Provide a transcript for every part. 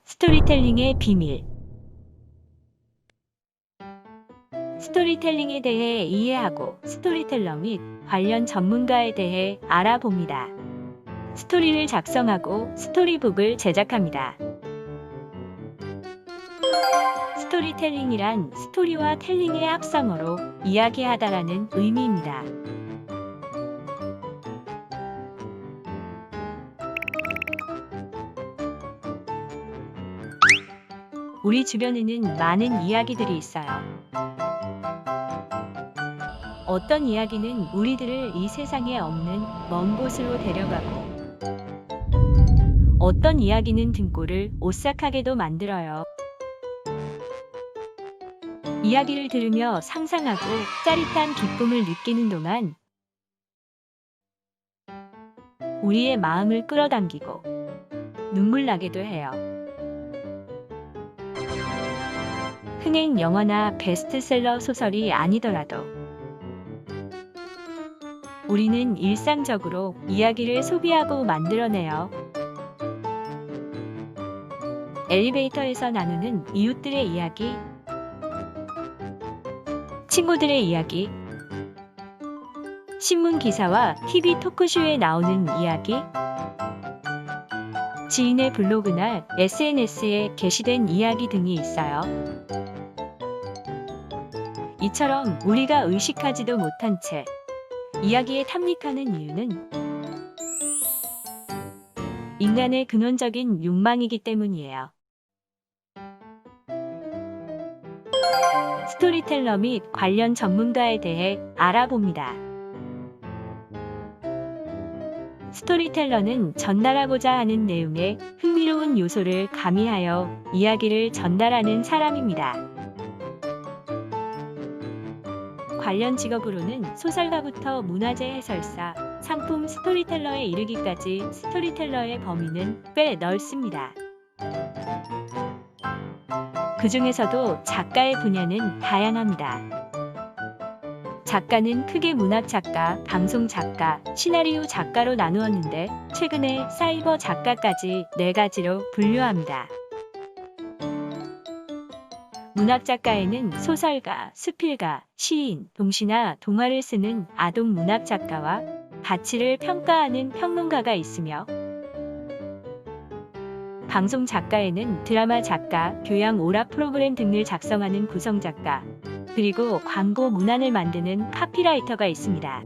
스토리텔링의 비밀. 스토리텔링에 대해 이해하고 스토리텔러 및 관련 전문가에 대해 알아봅니다. 스토리를 작성하고 스토리북을 제작합니다. 스토리텔링이란 스토리와 텔링의 합성어로 이야기하다라는 의미입니다. 우리 주변에는 많은 이야기들이 있어요. 어떤 이야기는 우리들을 이 세상에 없는 먼 곳으로 데려가고, 어떤 이야기는 등골을 오싹하게도 만들어요. 이야기를 들으며 상상하고 짜릿한 기쁨을 느끼는 동안 우리의 마음을 끌어당기고 눈물 나게도 해요. 흥행 영화나 베스트셀러 소설이 아니더라도 우리는 일상적으로 이야기를 소비하고 만들어내요. 엘리베이터에서 나누는 이웃들의 이야기, 친구들의 이야기, 신문 기사와 TV 토크쇼에 나오는 이야기, 지인의 블로그나 SNS에 게시된 이야기 등이 있어요. 이처럼 우리가 의식하지도 못한 채 이야기에 탐닉하는 이유는 인간의 근원적인 욕망이기 때문이에요. 스토리텔러 및 관련 전문가에 대해 알아봅니다. 스토리텔러는 전달하고자 하는 내용에 흥미로운 요소를 가미하여 이야기를 전달하는 사람입니다. 관련 직업으로는 소설가부터 문화재 해설사, 상품 스토리텔러에 이르기까지 스토리텔러의 범위는 꽤 넓습니다. 그 중에서도 작가의 분야는 다양합니다. 작가는 크게 문학 작가, 방송 작가, 시나리오 작가로 나누었는데 최근에 사이버 작가까지 4가지로 분류합니다. 문학 작가에는 소설가, 수필가, 시인, 동시나 동화를 쓰는 아동 문학 작가와 가치를 평가하는 평론가가 있으며, 방송 작가에는 드라마 작가, 교양 오락 프로그램 등을 작성하는 구성 작가, 그리고 광고 문안을 만드는 카피라이터가 있습니다.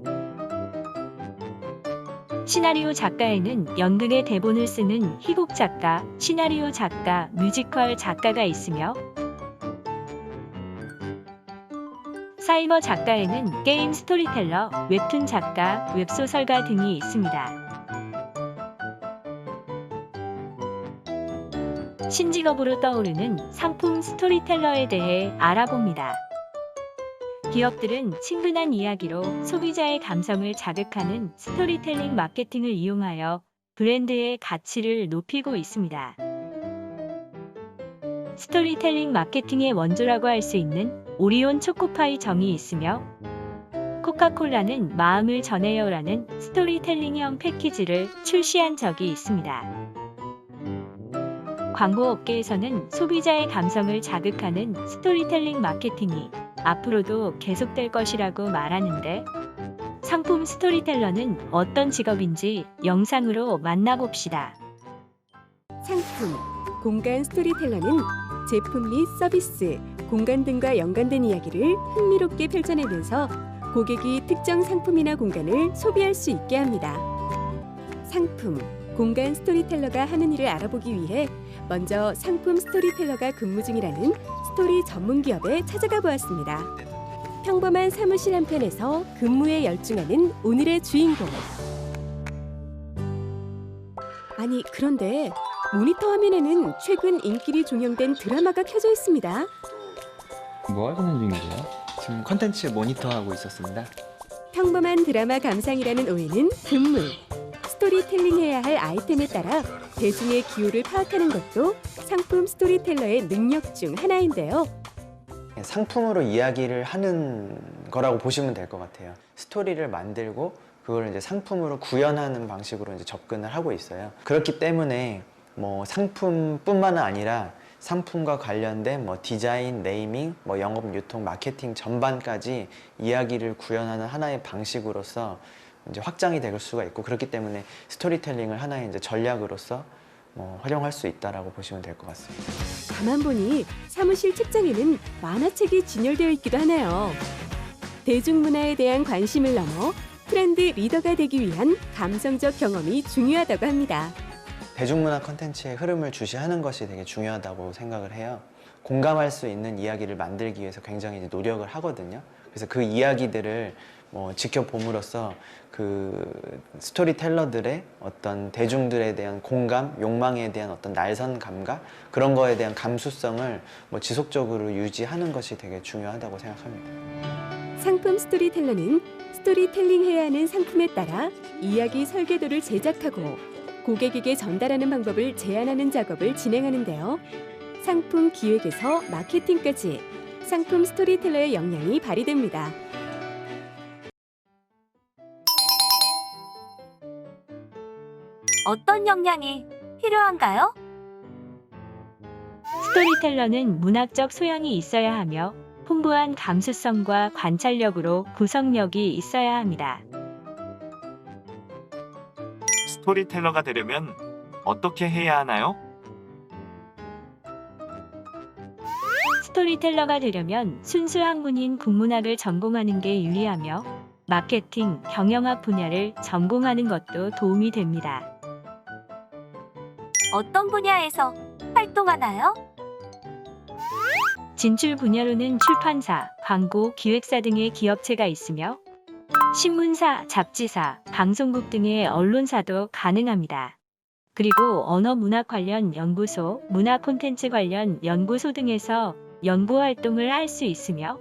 시나리오 작가에는 연극의 대본을 쓰는 희곡 작가, 시나리오 작가, 뮤지컬 작가가 있으며, 사이버 작가에는 게임 스토리텔러, 웹툰 작가, 웹소설가 등이 있습니다. 신직업으로 떠오르는 상품 스토리텔러에 대해 알아봅니다. 기업들은 친근한 이야기로 소비자의 감성을 자극하는 스토리텔링 마케팅을 이용하여 브랜드의 가치를 높이고 있습니다. 스토리텔링 마케팅의 원조라고 할 수 있는 오리온 초코파이 정이 있으며, 코카콜라는 마음을 전해요라는 스토리텔링형 패키지를 출시한 적이 있습니다. 광고업계에서는 소비자의 감성을 자극하는 스토리텔링 마케팅이 앞으로도 계속될 것이라고 말하는데, 상품 스토리텔러는 어떤 직업인지 영상으로 만나봅시다. 상품, 공간 스토리텔러는 제품 및 서비스, 공간 등과 연관된 이야기를 흥미롭게 펼쳐내면서 고객이 특정 상품이나 공간을 소비할 수 있게 합니다. 상품, 공간 스토리텔러가 하는 일을 알아보기 위해 먼저 상품 스토리텔러가 근무 중이라는 스토리 전문 기업에 찾아가 보았습니다. 평범한 사무실 한편에서 근무에 열중하는 오늘의 주인공. 아니, 그런데 모니터 화면에는 최근 인기리 종영된 드라마가 켜져 있습니다. 뭐 하시는 중이세요? 지금 컨텐츠 모니터하고 있었습니다. 평범한 드라마 감상이라는 오해는 금물. 스토리텔링해야 할 아이템에 따라 대중의 기호를 파악하는 것도 상품 스토리텔러의 능력 중 하나인데요. 상품으로 이야기를 하는 거라고 보시면 될 것 같아요. 스토리를 만들고 그걸 이제 상품으로 구현하는 방식으로 이제 접근을 하고 있어요. 그렇기 때문에 뭐 상품뿐만 아니라 상품과 관련된 뭐 디자인, 네이밍, 뭐 영업, 유통, 마케팅 전반까지 이야기를 구현하는 하나의 방식으로서 이제 확장이 될 수가 있고, 그렇기 때문에 스토리텔링을 하나의 이제 전략으로서 활용할 수 있다라고 보시면 될 것 같습니다. 가만 보니 사무실 책장에는 만화책이 진열되어 있기도 하네요. 대중문화에 대한 관심을 넘어 트렌드 리더가 되기 위한 감성적 경험이 중요하다고 합니다. 대중문화 콘텐츠의 흐름을 주시하는 것이 되게 중요하다고 생각을 해요. 공감할 수 있는 이야기를 만들기 위해서 굉장히 이제 노력을 하거든요. 그래서 그 이야기들을 지켜봄으로써 그 스토리텔러들의 어떤 대중들에 대한 공감, 욕망에 대한 어떤 날선 감각, 그런 거에 대한 감수성을 지속적으로 유지하는 것이 되게 중요하다고 생각합니다. 상품 스토리텔러는 스토리텔링 해야 하는 상품에 따라 이야기 설계도를 제작하고 고객에게 전달하는 방법을 제안하는 작업을 진행하는데요. 상품 기획에서 마케팅까지 상품 스토리텔러의 역량이 발휘됩니다. 어떤 역량이 필요한가요? 스토리텔러는 문학적 소양이 있어야 하며 풍부한 감수성과 관찰력으로 구성력이 있어야 합니다. 스토리텔러가 되려면 어떻게 해야 하나요? 스토리텔러가 되려면 순수 학문인 국문학을 전공하는 게 유리하며 마케팅, 경영학 분야를 전공하는 것도 도움이 됩니다. 어떤 분야에서 활동하나요? 진출 분야로는 출판사, 광고, 기획사 등의 기업체가 있으며 신문사, 잡지사, 방송국 등의 언론사도 가능합니다. 그리고 언어문학 관련 연구소, 문화 콘텐츠 관련 연구소 등에서 연구활동을 할 수 있으며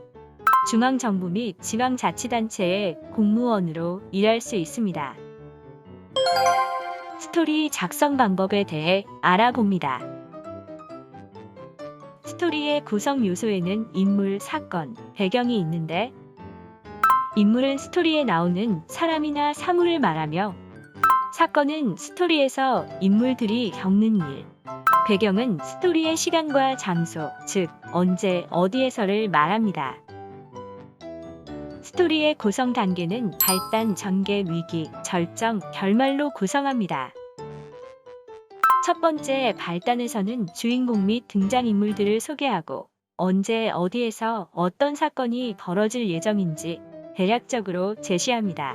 중앙정부 및 지방자치단체의 공무원으로 일할 수 있습니다. 스토리 작성 방법에 대해 알아봅니다. 스토리의 구성 요소에는 인물, 사건, 배경이 있는데 인물은 스토리에 나오는 사람이나 사물을 말하며 사건은 스토리에서 인물들이 겪는 일, 배경은 스토리의 시간과 장소, 즉 언제, 어디에서를 말합니다. 스토리의 구성 단계는 발단, 전개, 위기, 절정, 결말로 구성합니다. 첫 번째 발단에서는 주인공 및 등장인물들을 소개하고 언제, 어디에서 어떤 사건이 벌어질 예정인지 대략적으로 제시합니다.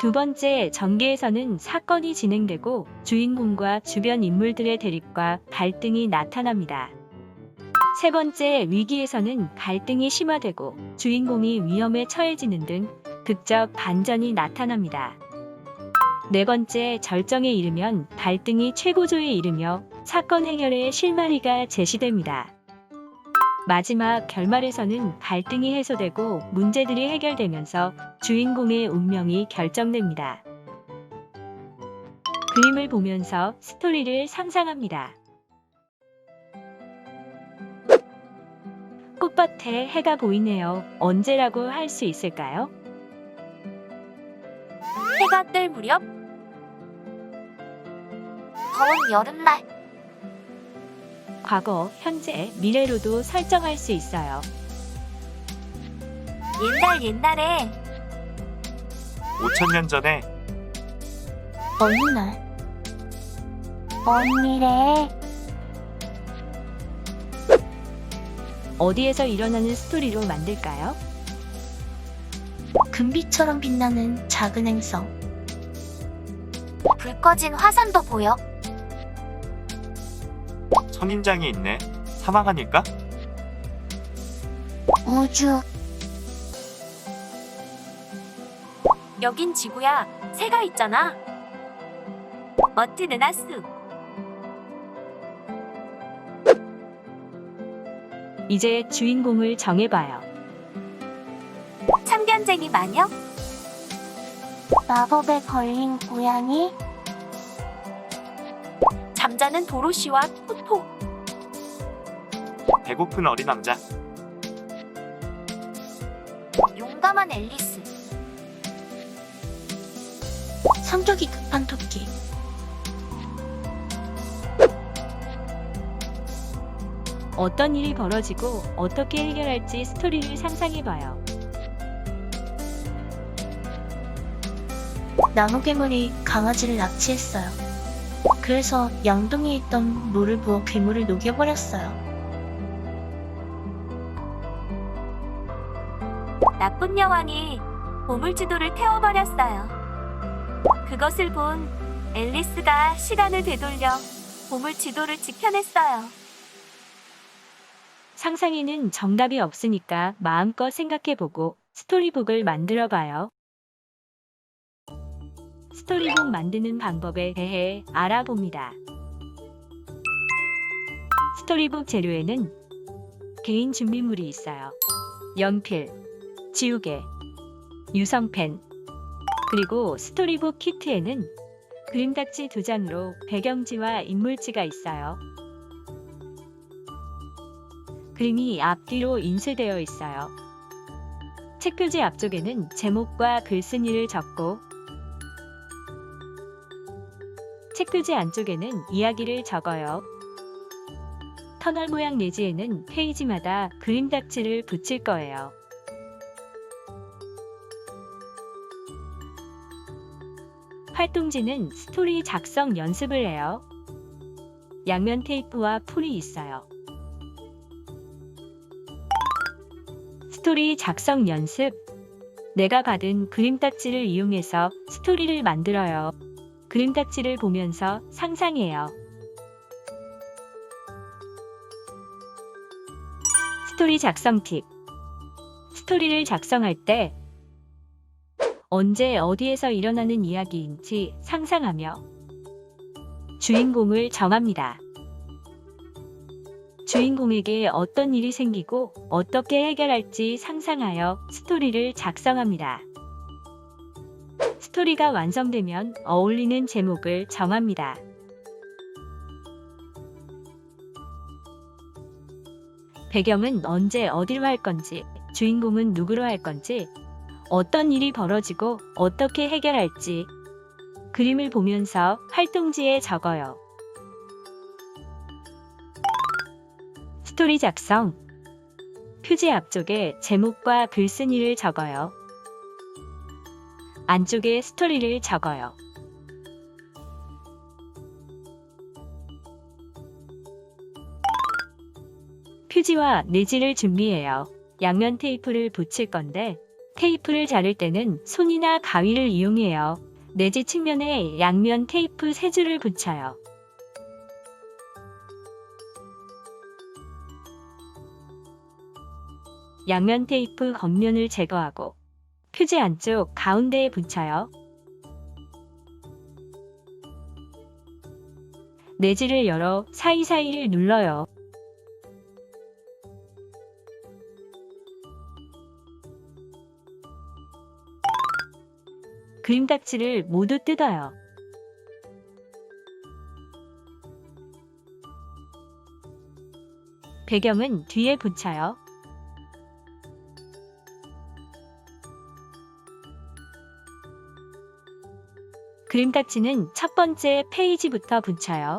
두 번째 전개에서는 사건이 진행되고 주인공과 주변 인물들의 대립과 갈등이 나타납니다. 세 번째 위기에서는 갈등이 심화되고 주인공이 위험에 처해지는 등 극적 반전이 나타납니다. 네 번째 절정에 이르면 갈등이 최고조에 이르며 사건 해결의 실마리가 제시됩니다. 마지막 결말에서는 갈등이 해소되고 문제들이 해결되면서 주인공의 운명이 결정됩니다. 그림을 보면서 스토리를 상상합니다. 꽃밭에 해가 보이네요. 언제라고 할 수 있을까요? 해가 뜰 무렵? 더운 여름날. 과거, 현재, 미래로도 설정할 수 있어요. 옛날에 5,000년 전에 어느 날 먼 미래에 어디에서 일어나는 스토리로 만들까요? 금빛처럼 빛나는 작은 행성. 불 꺼진 화산도 보여. 선인장이 있네. 사막 아닐까? 우주. 여긴 지구야. 새가 있잖아. 어트르나스. 이제 주인공을 정해봐요. 참견쟁이 마녀? 마법에 걸린 고양이? 잠자는 도로시와 토토. 배고픈 어린 왕자. 용감한 앨리스. 성격이 급한 토끼. 어떤 일이 벌어지고 어떻게 해결할지 스토리를 상상해봐요. 나무괴물이 강아지를 납치했어요. 그래서 양동이에 있던 물을 부어 괴물을 녹여버렸어요. 나쁜 여왕이 보물지도를 태워버렸어요. 그것을 본 앨리스가 시간을 되돌려 보물지도를 지켜냈어요. 상상에는 정답이 없으니까 마음껏 생각해보고 스토리북을 만들어봐요. 스토리북 만드는 방법에 대해 알아봅니다. 스토리북 재료에는 개인 준비물이 있어요. 연필, 지우개, 유성펜, 그리고 스토리북 키트에는 그림딱지 2장으로 배경지와 인물지가 있어요. 그림이 앞뒤로 인쇄되어 있어요. 책표지 앞쪽에는 제목과 글쓴이를 적고 책표지 안쪽에는 이야기를 적어요. 터널 모양 내지에는 페이지마다 그림딱지를 붙일 거예요. 활동지는 스토리 작성 연습을 해요. 양면 테이프와 풀이 있어요. 스토리 작성 연습. 내가 받은 그림딱지를 이용해서 스토리를 만들어요. 그림딱지를 보면서 상상해요. 스토리 작성 팁. 스토리를 작성할 때 언제 어디에서 일어나는 이야기인지 상상하며 주인공을 정합니다. 주인공에게 어떤 일이 생기고 어떻게 해결할지 상상하여 스토리를 작성합니다. 스토리가 완성되면 어울리는 제목을 정합니다. 배경은 언제 어디로 할 건지, 주인공은 누구로 할 건지, 어떤 일이 벌어지고 어떻게 해결할지 그림을 보면서 활동지에 적어요. 스토리 작성. 표지 앞쪽에 제목과 글쓴이를 적어요. 안쪽에 스토리를 적어요. 표지와 내지를 준비해요. 양면 테이프를 붙일 건데 테이프를 자를 때는 손이나 가위를 이용해요. 내지 측면에 양면 테이프 3줄을 붙여요. 양면 테이프 겉면을 제거하고 표지 안쪽 가운데에 붙여요. 내지를 열어 사이사이를 눌러요. 그림딱지를 모두 뜯어요. 배경은 뒤에 붙여요. 그림딱지는 첫 번째 페이지부터 붙여요.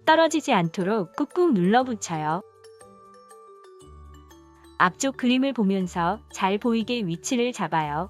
떨어지지 않도록 꾹꾹 눌러 붙여요. 앞쪽 그림을 보면서 잘 보이게 위치를 잡아요.